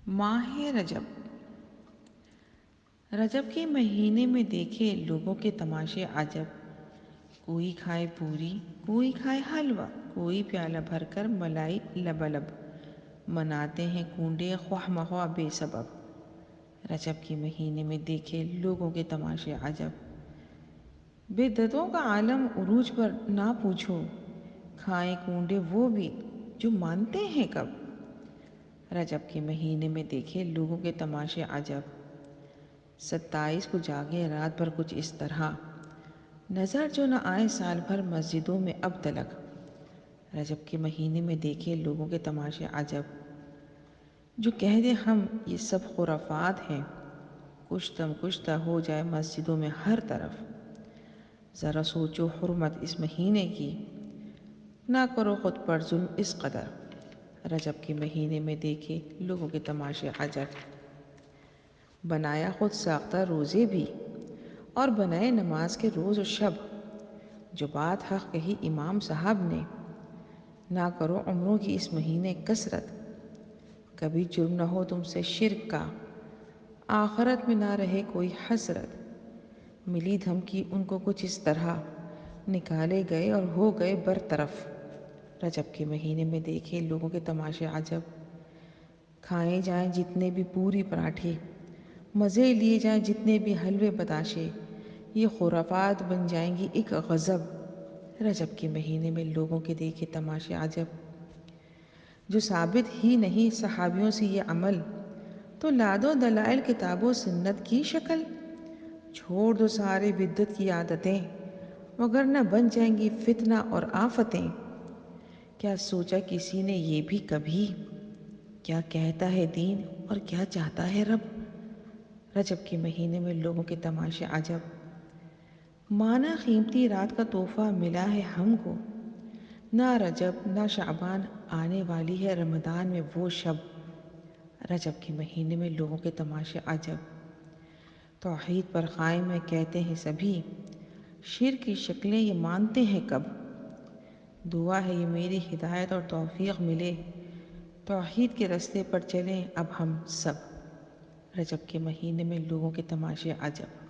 ماہ رجب۔ رجب کے مہینے میں دیکھے لوگوں کے تماشے عجب، کوئی کھائے پوری، کوئی کھائے حلوہ، کوئی پیالہ بھر کر ملائی لبلب، مناتے ہیں کنڈے خواہ مخواہ بے سبب۔ رجب کے مہینے میں دیکھے لوگوں کے تماشے عجب، بدعتوں کا عالم عروج پر نہ پوچھو، کھائیں کنڈے وہ بھی جو مانتے ہیں کب۔ رجب کے مہینے میں دیکھے لوگوں کے تماشے عجب، 27 کو جاگے رات بھر کچھ اس طرح، نظر جو نہ آئے سال بھر مسجدوں میں اب تلک۔ رجب کے مہینے میں دیکھے لوگوں کے تماشے عجب، جو کہہ دے ہم یہ سب خرافات ہیں، کشتم کشتہ ہو جائے مسجدوں میں ہر طرف۔ ذرا سوچو حرمت اس مہینے کی، نہ کرو خود پر ظلم اس قدر۔ رجب کے مہینے میں دیکھے لوگوں کے تماشے عجب، بنایا خود ساختہ روزے بھی، اور بنائے نماز کے روز و شب۔ جو بات حق کہی امام صاحب نے، نہ کرو عمروں کی اس مہینے کثرت۔ کبھی جرم نہ ہو تم سے شرک کا، آخرت میں نہ رہے کوئی حسرت۔ ملی دھمکی ان کو کچھ اس طرح، نکالے گئے اور ہو گئے برطرف۔ رجب کے مہینے میں دیکھے لوگوں کے تماشے عجب، کھائے جائیں جتنے بھی پوری پراٹھے، مزے لیے جائیں جتنے بھی حلوے بتاشے، یہ خرافات بن جائیں گی ایک غضب۔ رجب کے مہینے میں لوگوں کے دیکھے تماشے عجب، جو ثابت ہی نہیں صحابیوں سے یہ عمل، تو لا دو دلائل کتاب و سنت کی شکل۔ چھوڑ دو سارے بدعت کی عادتیں، وگرنہ بن جائیں گی فتنہ اور آفتیں۔ کیا سوچا کسی نے یہ بھی کبھی، کیا کہتا ہے دین اور کیا چاہتا ہے رب۔ رجب کے مہینے میں لوگوں کے تماشے عجب، مانا قیمتی رات کا تحفہ ملا ہے ہم کو، نہ رجب نہ شعبان، آنے والی ہے رمضان میں وہ شب۔ رجب کے مہینے میں لوگوں کے تماشے عجب، توحید پر قائم ہے کہتے ہیں سبھی، شرک کی شکلیں یہ مانتے ہیں کب۔ دعا ہے یہ میری ہدایت اور توفیق ملے، توحید کے رستے پر چلیں اب ہم سب۔ رجب کے مہینے میں لوگوں کے تماشے عجب۔